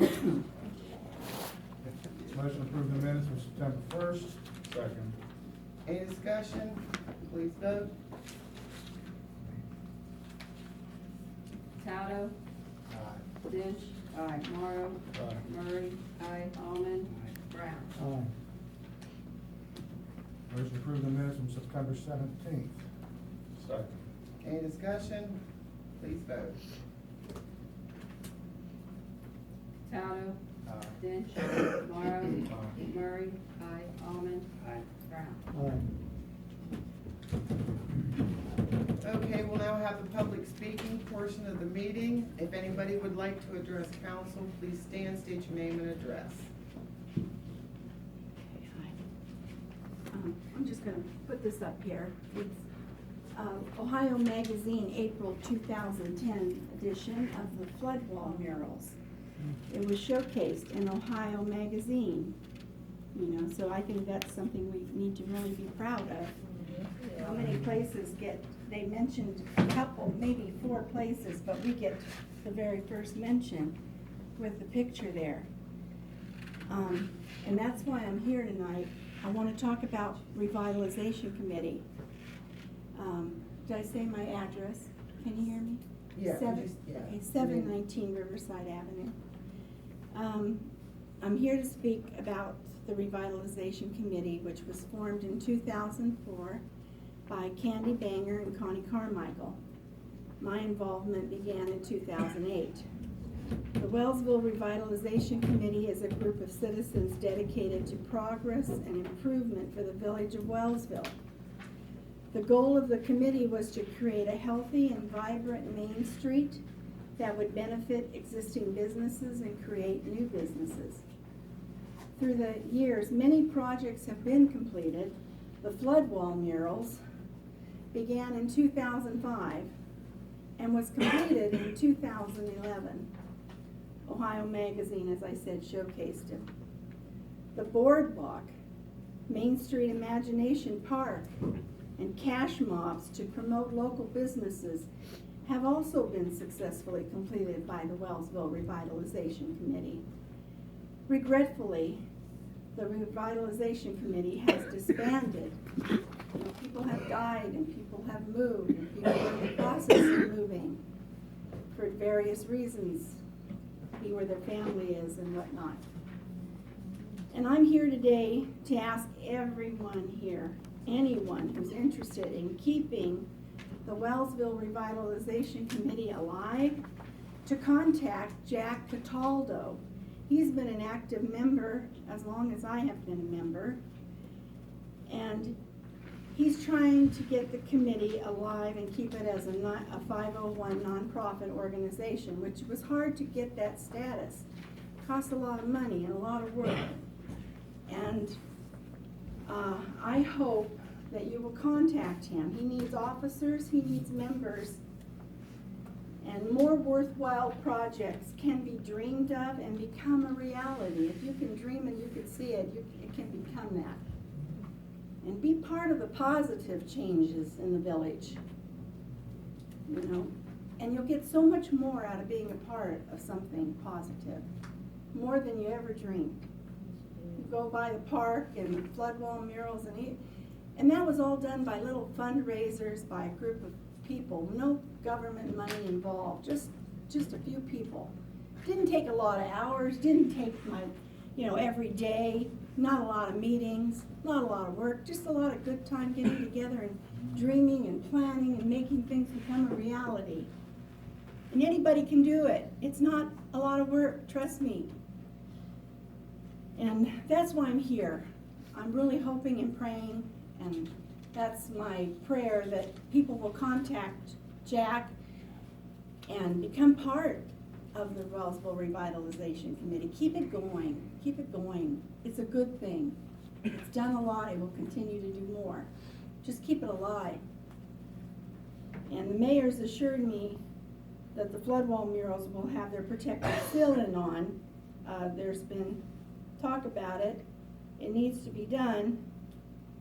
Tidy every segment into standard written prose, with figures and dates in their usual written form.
Motion to approve the minutes for September 1st. Second. Any discussion? Please vote. Tato, Aye. Dench, Aye. Morrow, Aye. Murray, Almond, Brown. Aye. Motion to approve the minutes from September 17th. Second. Any discussion? Please vote. Tato, Aye. Dench, Morrow, Aye. Murray, Almond, Brown. Okay, we'll now have the public speaking portion of the meeting. If anybody would like to address council, please stand, state your name and address. I'm just going to put this up here. It's Ohio Magazine, April 2010 edition of the flood wall murals. It was showcased in Ohio Magazine, you know, so I think that's something we need to really be proud of. How many places they mentioned a couple, maybe 4 places, but we get the very first mention with the picture there. And that's why I'm here tonight. I want to talk about Revitalization Committee. Did I say my address? Can you hear me? Yeah, Okay, 719 Riverside Avenue. I'm here to speak about the Revitalization Committee, which was formed in 2004 by Candy Banger and Connie Carmichael. My involvement began in 2008. The Wellsville Revitalization Committee is a group of citizens dedicated to progress and improvement for the village of Wellsville. The goal of the committee was to create a healthy and vibrant Main Street that would benefit existing businesses and create new businesses. Through the years, many projects have been completed. The flood wall murals began in 2005 and was completed in 2011. Ohio Magazine, as I said, showcased it. The boardwalk, Main Street Imagination Park, and cash mobs to promote local businesses have also been successfully completed by the Wellsville Revitalization Committee. Regretfully, the Revitalization Committee has disbanded. You know, people have died and people have moved and people are in the process of moving for various reasons, be where their family is and whatnot. And I'm here today to ask everyone here, anyone who's interested in keeping the Wellsville Revitalization Committee alive, to contact Jack Cataldo. He's been an active member as long as I have been a member, and he's trying to get the committee alive and keep it as a 501 nonprofit organization, which was hard to get that status. It costs a lot of money and a lot of work. And I hope that you will contact him. He needs officers, he needs members, and more worthwhile projects can be dreamed of and become a reality. If you can dream and you can see it, it can become that. And be part of the positive changes in the village, you know. And you'll get so much more out of being a part of something positive, more than you ever dreamed. You go by the park and flood wall murals and that was all done by little fundraisers by a group of people, no government money involved, just a few people. Didn't take a lot of hours, didn't take my, every day, not a lot of meetings, not a lot of work, just a lot of good time getting together and dreaming and planning and making things become a reality. And anybody can do it. It's not a lot of work, trust me. And that's why I'm here. I'm really hoping and praying, and that's my prayer, that people will contact Jack and become part of the Wellsville Revitalization Committee. Keep it going. Keep it going. It's a good thing. It's done a lot. It will continue to do more. Just keep it alive. And the mayor's assured me that the flood wall murals will have their protective ceiling on. There's been talk about it. It needs to be done.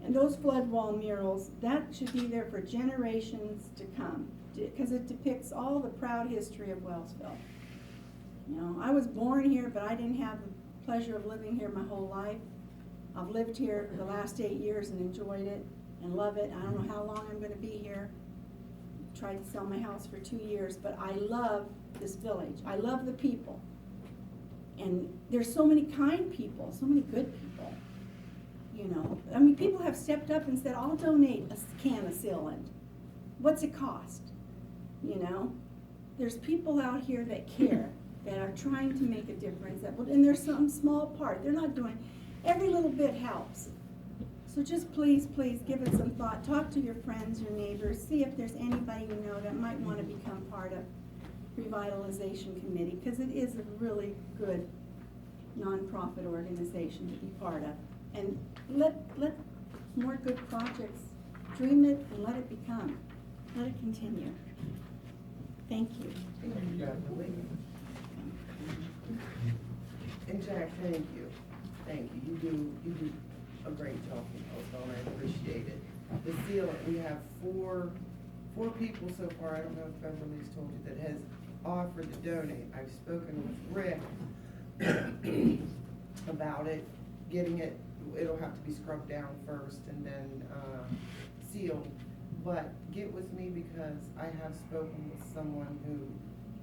And those flood wall murals, that should be there for generations to come, because it depicts all the proud history of Wellsville. You know, I was born here, but I didn't have the pleasure of living here my whole life. I've lived here for the last 8 years and enjoyed it and love it. I don't know how long I'm gonna be here. Tried to sell my house for 2 years, but I love this village. I love the people. And there's so many kind people, so many good people. You know, I mean, people have stepped up and said, I'll donate a can of sealant. What's it cost? You know, there's people out here that care, that are trying to make a difference, and there's some small part, they're not doing, every little bit helps. So just please, please give it some thought, talk to your friends, your neighbors, see if there's anybody you know that might want to become part of Revitalization Committee, because it is a really good nonprofit organization to be part of. And let more good projects, dream it and let it become, let it continue. Thank you. And Jack, thank you. Thank you. You do a great job, also, and I appreciate it. The sealant, we have four people so far, I don't know if Beverly's told you, that has offered to donate. I've spoken with Rick about it, getting it, it'll have to be scrubbed down first and then sealed. But get with me because I have spoken with someone who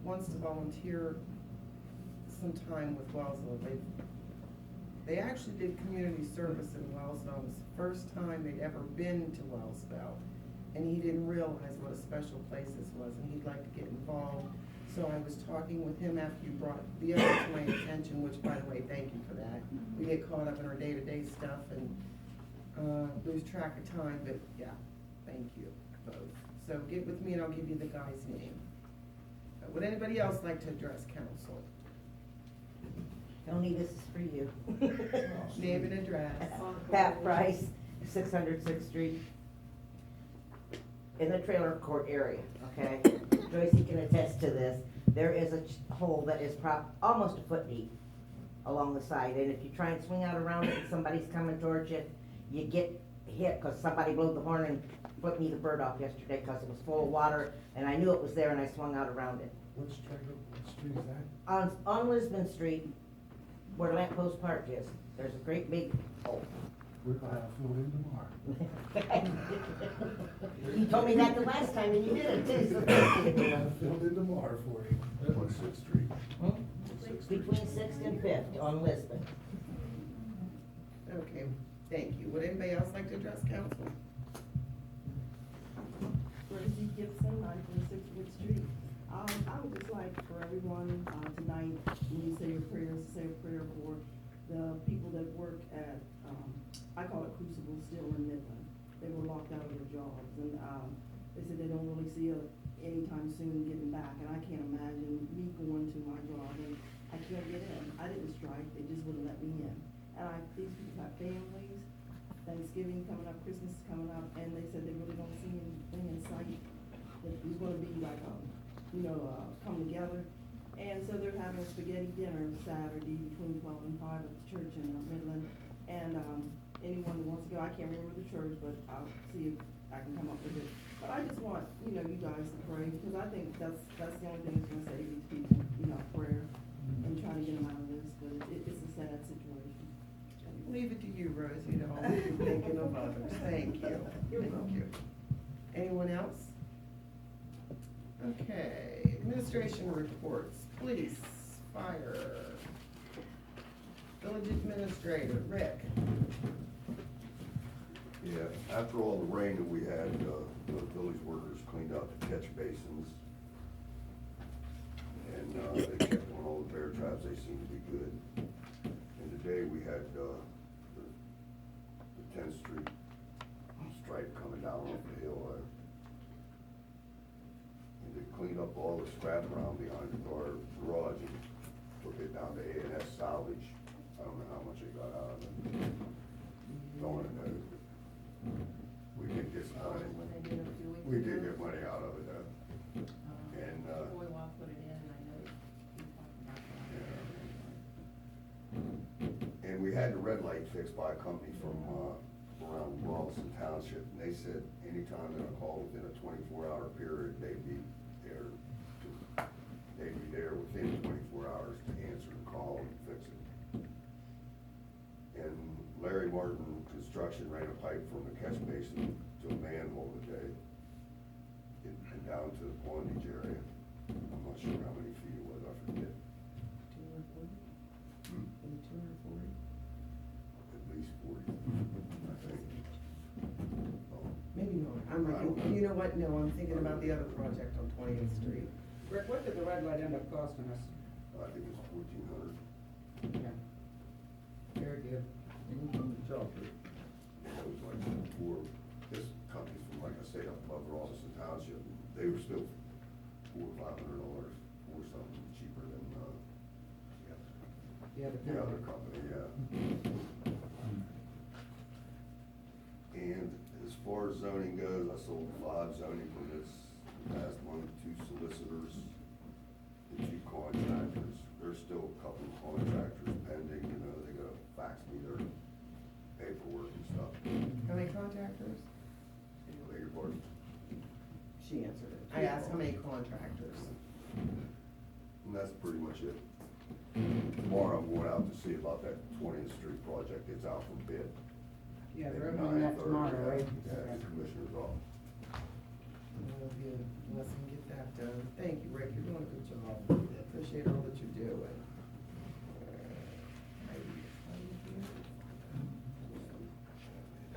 wants to volunteer some time with Wellsville. They actually did community service in Wellsville. It was the first time they'd ever been to Wellsville. And he didn't realize what a special place this was, and he'd like to get involved. So I was talking with him after you brought the other to my attention, which, by the way, thank you for that. We get caught up in our day-to-day stuff and lose track of time, but yeah, thank you both. So get with me and I'll give you the guy's name. Would anybody else like to address council? Tony, this is for you. Name and address. Pat Price, 606th Street, in the trailer court area, okay? Joyce, you can attest to this. There is a hole that is almost a foot deep along the side, and if you try and swing out around it and somebody's coming towards you, you get hit, because somebody blew the horn and flipped me the bird off yesterday because it was full of water, and I knew it was there and I swung out around it. Which trailer, what street is that? On Lisbon Street, where Lamp Post Park is, there's a great big hole. We're gonna have filled in tomorrow. You told me that the last time and you did it too, so We'll thank have you. filled in tomorrow for you. On Sixth Street. Between 6th and 5th on Lisbon. Okay, thank you. Would anybody else like to address council? Rosie Gibson, 946 Wood Street. I would just like for everyone tonight, when you say your prayers, say a prayer for the people that work at, I call it Crucible Steel in Midland. They were locked out of their jobs, and they said they don't really see anytime soon getting back. And I can't imagine me going to my job and I can't get in. I didn't strike; they just wouldn't let me in. And these people have families. Thanksgiving coming up, Christmas is coming up, and they said they really don't see anything in sight that is going to be like come together. And so they're having a spaghetti dinner Saturday between 12 and 5 at the church in Midland. And anyone who wants to go, I can't remember the church, but I'll see if I can come up with it. But I just want you guys to pray, because I think that's the only thing that's going to save these people, prayer and trying to get them out of this. But it's a sad situation. Leave it to you, Rose, thinking of others. Thank you. Thank you. Anyone else? Okay, administration reports, police, fire, village administrator, Rick. Yeah, after all the rain that we had, the village workers cleaned out the catch basins. And they kept on all the bear traps, they seem to be good. And today we had the 10th Street stripe coming down off the hill. And they cleaned up all the scrap around behind our garage and took it down to A&S Salvage. I don't know how much they got out of it. Don't wanna know. We did get some money. We did get money out of it, and, Boy, well, put it in, and I know you talked about that. and we had the red light fixed by a company from, around Robinson Township, and they said anytime they're gonna call within a 24-hour period, they'd be there within 24 hours. construction ran a pipe from the catch basin to a manhole today and down to the pondage area. I'm not sure how many feet it was, I forget. 240? Hmm. Is it 240? At least 40, I think. Oh, Maybe not. I'm like, you know what? No, I'm thinking about the other project on 20th Street. Rick, what did the red light end up costing us? I think it's 1,400. Yeah. Very good. That was like before, this company's from, like I say, up above Robinson Township, they were still $400 or $500 or something cheaper than, Yeah, the other company, yeah. And as far as zoning goes, I sold 5 zoning permits, last month, 2 solicitors, and 2 contractors. There's still a couple of contractors pending, you know, they gotta fax me their paperwork and stuff. How many contractors? Beg your pardon? She answered it. I asked how many contractors. And that's pretty much it. Tomorrow I'm going out to see about that 20th Street project, it's out for bid. Yeah, Maybe they're opening that 9:30, tomorrow, right? Yeah, the commissioner's off. That'll be a blessing, get that done. Thank you, Rick, you're doing a good job. Appreciate all that you're doing.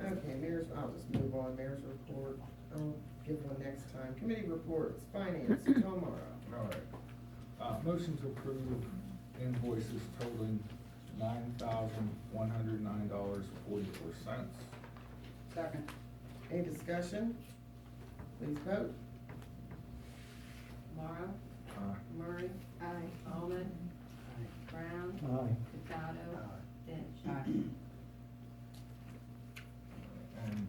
Okay, mayor's, I'll just move on, mayor's report. I'll give one next time. Committee reports, finance, tomorrow. All right. Motion to approve invoices totaling $9,109.44. Second. Any discussion? Please vote. Morrow, Aye. Murray. Aye. Almond. Brown. Aye. Catado. Dench. Aye. And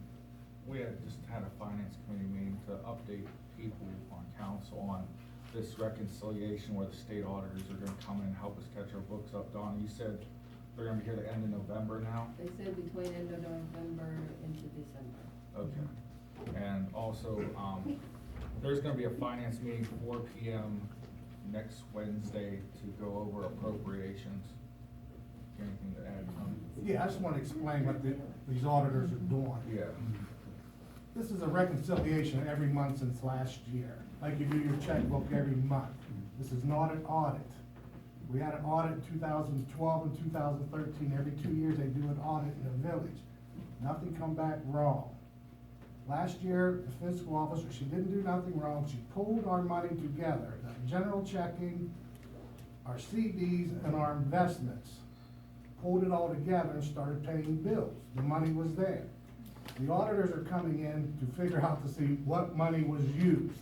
we had just had a finance committee meeting to update people on council on this reconciliation where the state auditors are gonna come in and help us catch our books up. Donna, you said they're gonna be here the end of November now? They said between end of November into December. Okay. And also, there's gonna be a finance meeting 4 PM next Wednesday to go over appropriations. Anything to add, Tony? Yeah, I just want to explain what these auditors are doing. Yeah. This is a reconciliation every month since last year, like you do your checkbook every month. This is not an audit. We had an audit in 2012 and 2013. Every 2 years, they do an audit in the village. Nothing come back wrong. Last year, the fiscal officer, she didn't do nothing wrong. She pulled our money together, the general checking, our CDs, and our investments. Pulled it all together and started paying bills. The money was there. The auditors are coming in to figure out to see what money was used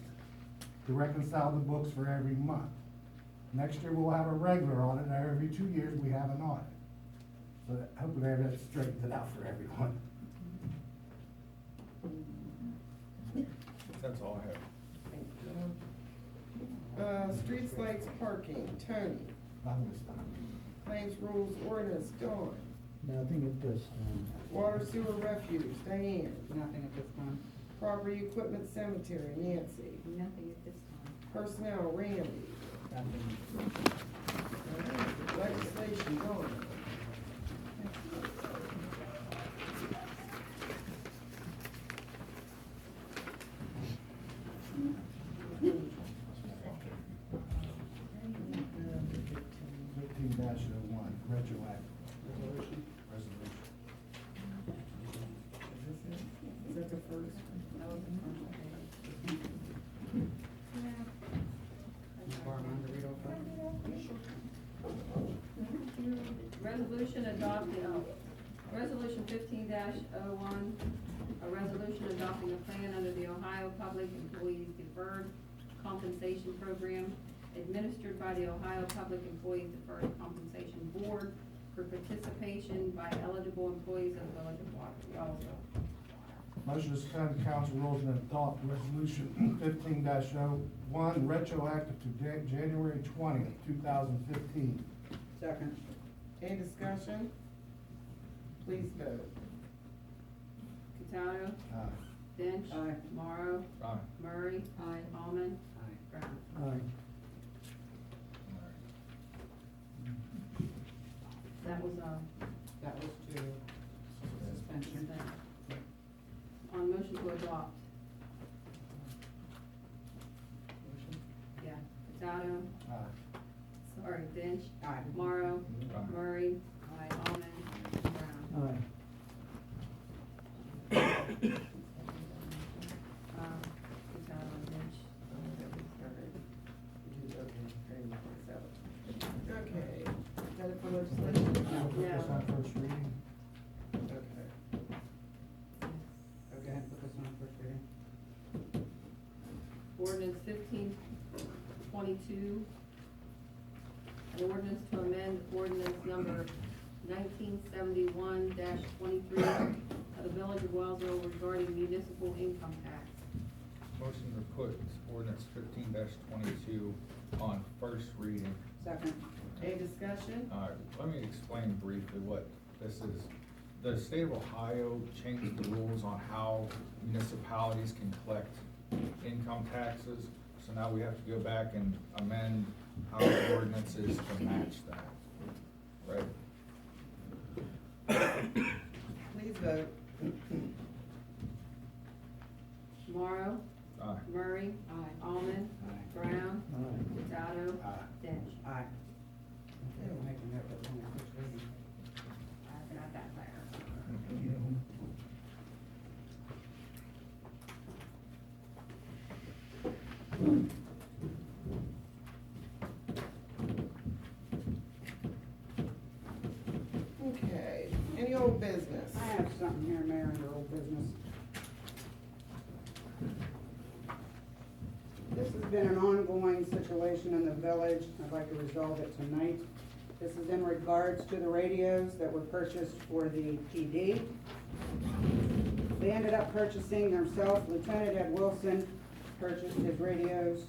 to reconcile the books for every month. Next year, we'll have a regular audit, and every 2 years, we have an audit. So that, hopefully that straightens it out for everyone. That's all I have. Thank you. Streets, lights, parking, Tony. Nothing this time. Claims, rules, ordinance, Dawn. Nothing at this time. Water, sewer, refuse, Diane. Nothing at this time. Property, equipment, cemetery, Nancy. Nothing at this time. Personnel, Randy. Nothing. Alright, legislation, Dawn. -1, retroactive. Resolution. Resolution. Is that the first? That was the first page. Department to read off that. Resolution adopting, Resolution 15-01, a resolution adopting a plan under the Ohio Public Employees Deferred Compensation Program administered by the Ohio Public Employees Deferred Compensation Board for participation by eligible employees of the Village of Wellsville. Motion to suspend the council rules and adopt resolution 15-01, retroactive to January 20th, 2015. Second. Any discussion? Please vote. Catado. Aye. Dench. Aye. Morrow. Aye. Murray. Almond. Aye. Brown. Aye. That was, That was to suspension. Hurtado, Aye. sorry, Finch, Aye. Morrow, Aye. Murray, Almond, Brown. Hurtado and Finch. Okay, is that it for legislation? We'll put this No. on first reading. Okay. Go ahead, put this on first reading. Ordinance 1522. An ordinance to amend ordinance number 1971-23 of the Village of Wellsville regarding municipal income tax. Motion to put ordinance 15-22 on first reading. Second. Any discussion? Let me explain briefly what this is. The state of Ohio changed the rules on how municipalities can collect income taxes. So now we have to go back and amend our ordinances to match that, right? Please vote. Morrow, Aye. Murray, Almond, Aye. Brown, Hurtado, Aye. Finch. Aye. Okay, we'll make a note that it's on first reading. I got that there. Okay, any old business? I have something here, Mayor, under old business. This has been an ongoing situation in the village. I'd like to resolve it tonight. This is in regards to the radios that were purchased for the PD. They ended up purchasing themselves. Lieutenant Ed Wilson purchased his radios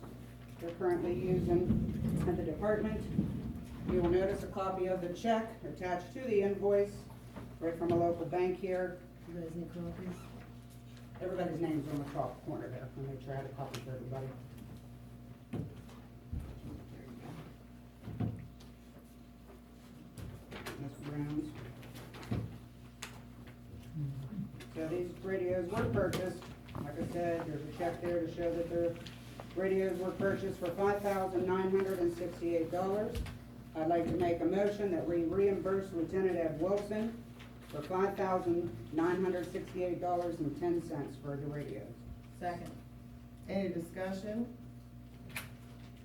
they're currently using at the department. You will notice a copy of the check attached to the invoice, right from a local bank here. You guys need copies? Everybody's name's on the top corner there, and they try to copy for everybody. Ms. Brown's. So these radios were purchased, like I said, there's a check there to show that the radios were purchased for $5,968. I'd like to make a motion that we reimburse Lieutenant Ed Wilson for $5,968.10 for the radios. Second. Any discussion?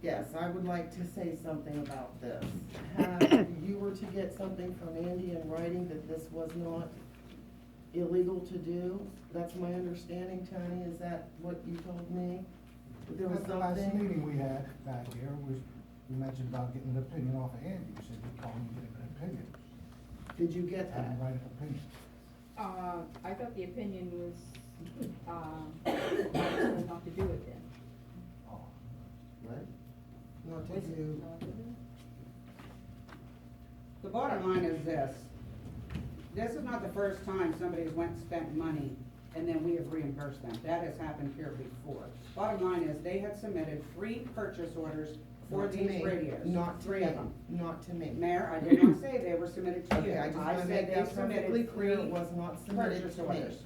Yes, I would like to say something about this. You were to get something from Andy in writing that this was not illegal to do. That's my understanding, Tony. Is that what you told me? That there was At the last something? meeting we had back here, we mentioned about getting an opinion off of Andy. You said you'd call him and get an opinion. Did you get Have that? him write an opinion. I thought the opinion was, I was told not to do it then. Oh. What? Not to do. The bottom line is this. This is not the first time somebody's went and spent money and then we have reimbursed them. That has happened here before. Bottom line is they had submitted 3 purchase orders for Not to these me. radios. Not to 3 me. of them. Not to me. Mayor, I did not say they were submitted to you. Okay, I just wanna said make they that perfectly submitted clear, it 3 was not submitted purchase to me. orders.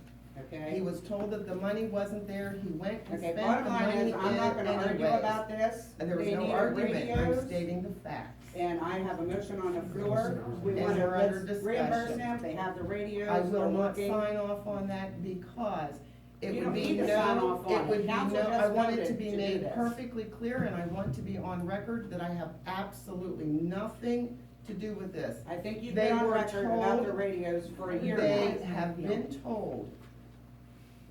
Okay? He was told that the money wasn't there, he went and Okay, spent the bottom line money is, I'm not gonna argue anyways. about this. And there was They no needed argument, I'm radios. stating the facts. And I have a motion on the floor. We And want to we're under reimburse discussion. them. They have the radios. I will they're not working. sign off on that because it You would don't be need to sign no, off on it it. would be Council no, just I want it voted to be to do made this. perfectly clear and I want to be on record that I have absolutely nothing to do with this. I think you've They been on were record about the told- radios for a year now. They have been told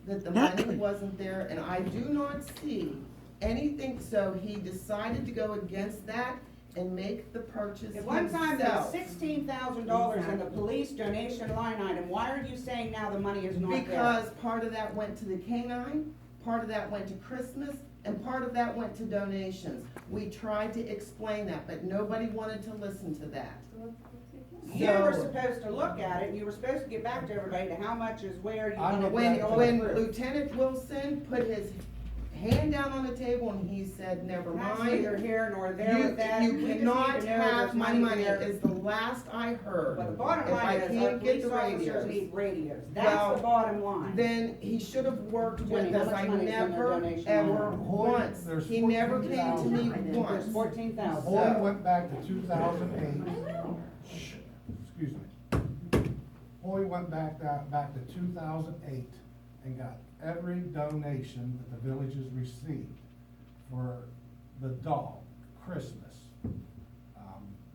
that the money wasn't there, and I do not see anything, so he decided to go against that and make the purchase At one time, there was himself. $16,000 in the police donation line item. Why are you saying now the money is not there? Because part of that went to the canine, part of that went to Christmas, and part of that went to donations. We tried to explain that, but nobody wanted to listen to that. You were So- supposed to look at it, and you were supposed to get back to everybody to how much is where you I'm wanted aware. to go When through. Lieutenant Wilson put his hand down on the table and he said, never That's mind. neither here nor there with that. You We just cannot need to know have there's my money, there. is the last I heard. But the bottom If I line is, our can't get police the officers radios, need radios. Well, That's the bottom line. then he should have worked Jenny, with how us. much I money is in the never, donation ever line? once. There's He never came to me 14,000. once. There's 14,000. Hoy went back to 2008. Shh, excuse me. Hoy went back to 2008 and got every donation that the villages received for the dog, Christmas,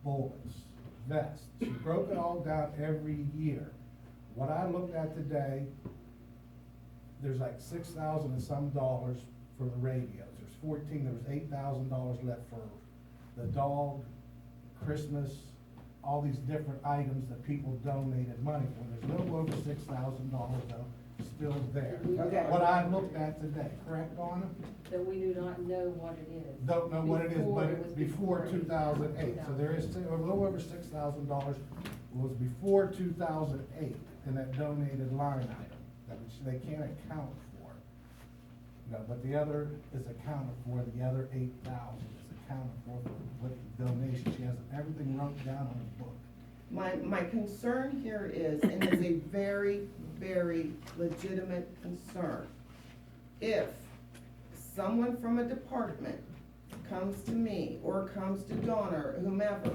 bullets, vests. She broke it all down every year. What I looked at today, there's like 6,000 and some dollars for the radios. There's 14, there was $8,000 left for the dog, Christmas, all these different items that people donated money for. There's a little over $6,000 though, still there. Okay. What I looked at today, correct, Donna? That we do not know what it is. Don't know what it is, Before but it was it's before 2008, so there is a little over $6,000 was before 2008 in that donated line item, that which they can't account for. No, but the other is accounted for, the other 8,000 is accounted for with the donation. She has everything wrote down on the book. My concern here is, and it's a very, very legitimate concern. If someone from a department comes to me or comes to Donna or whomever,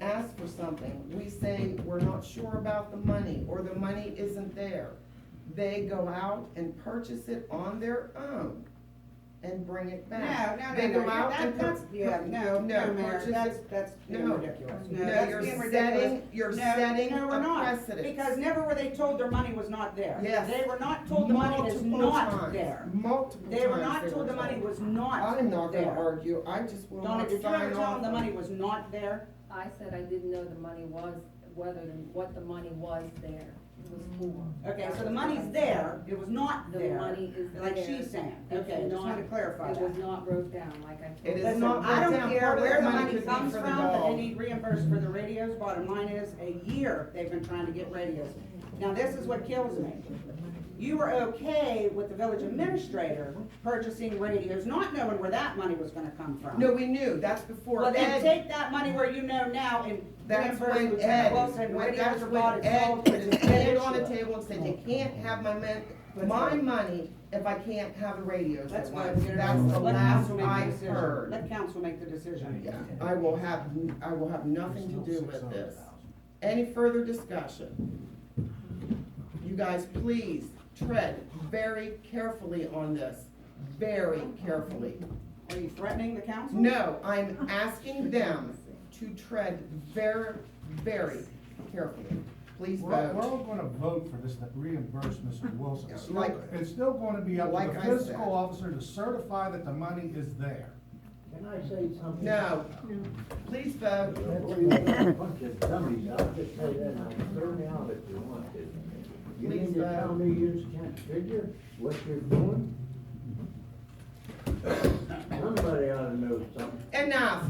asks for something, we say, we're not sure about the money, or the money isn't there. They go out and purchase it on their own and bring it back. They go out and that's, yeah, no, Mayor, purchase it. that's being No. ridiculous. No, that's you're being setting- ridiculous. you're No, setting no, we're a not, precedent. because never were they told their money was not there. Yes. They were not told the money is Multiple not times. there. Multiple They were times not they told were the money told. was not I'm not gonna there. argue, I just will Donna, not did you ever sign tell them off the on money it. was not there? I said I didn't know the money was, what the money was there, was for. Okay, so the money's there, it was not The there. money is Like there. she's saying, It's okay, just not- wanted to clarify It that. was not wrote down, like I told you. It is Listen, not I broken don't down. care Part of where that the money money could be comes for from, the but they dog. need reimbursed for the radios. Bottom line is, a year they've been trying to get radios. Now, this is what kills me. You were okay with the village administrator purchasing radios, not knowing where that money was gonna come from. No, we knew, that's before Well, then Ed, take that money where you know now and that's reimburse when Lieutenant Ed, Wilson, radios that's are when bought and Ed sold. put It's his an hand on the issue. table and said, you can't have my Let's my vote. money if I can't have the radios Let's at go. once. That's the Let last council make the I decision. heard. Let council make the decision. Yeah, I will have nothing to do with this. Any further discussion? You guys, please tread very carefully on this, very carefully. Are you threatening the council? No, I'm asking them to tread very, very carefully. Please We're all vote. gonna vote for this reimbursement, Mr. Wilson. It's still- Like- It's still gonna be up to like the I said. fiscal officer to certify that the money is there. Can I say something? No, please vote. Bunch of dummies, I'll just say that, and I'll throw me out if you want to. You Please mean to vote. tell me you can't figure what you're doing? Somebody ought to know something. Enough.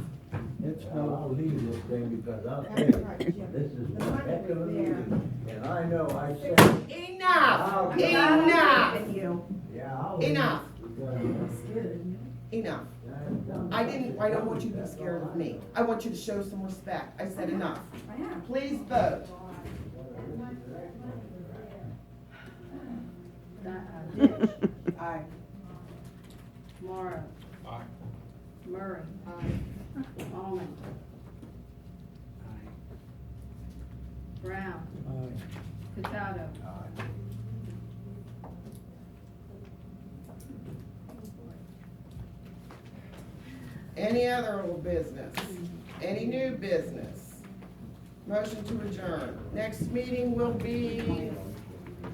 I'll leave this thing because I'll tell you, this is one heck of a meeting, and I know I said, Enough, Yeah, enough, I'll. Enough. Because enough. I'm I don't want you to be scared of me. I want you to show some respect. I said enough. Please vote. Dish, Aye. Morrow, Aye. Murray, Almond, Brown, Picado, Any other old business? Any new business? Motion to adjourn. Next meeting will be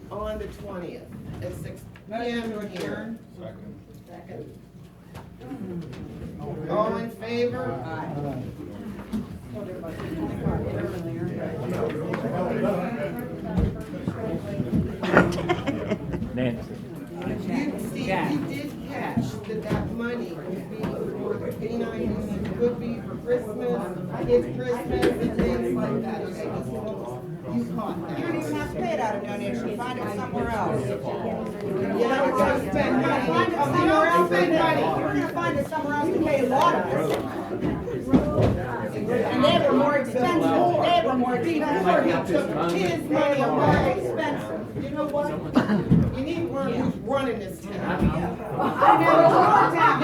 on the 20th at 6 Motion p.m. to here. adjourn. Second. second. All in favor? Aye. Nancy. You did catch that money would be for the canines, it would be for Christmas, kids' Christmas, and things like that, okay? You caught that. You don't even have to pay it out of donation, find it somewhere else. You don't go spend money. Find it somewhere else, spend money. You're gonna find it somewhere else to pay a lot of it. And they were more expensive, they were more expensive. Before he took his money away, expensive. You know what? You need to learn who's running this town. It's our town.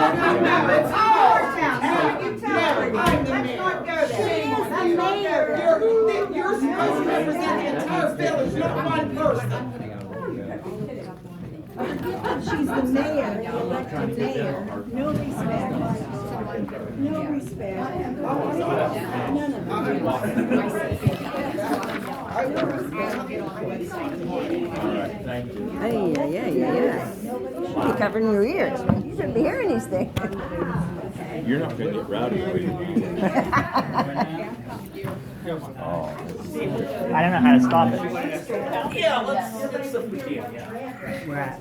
It's our town. So you tell everybody, I'm the let's mayor. not go there. Shame on The you. mayor. You're supposed to represent the entire village, not one person. She's the mayor, the elected mayor, no respect, no respect, none of Hey, yeah. You're covering your ears. You shouldn't be hearing these things. You're not gonna get rowdy, are you? I don't know how to stop it. Yeah, let's see if we can, yeah. We're at,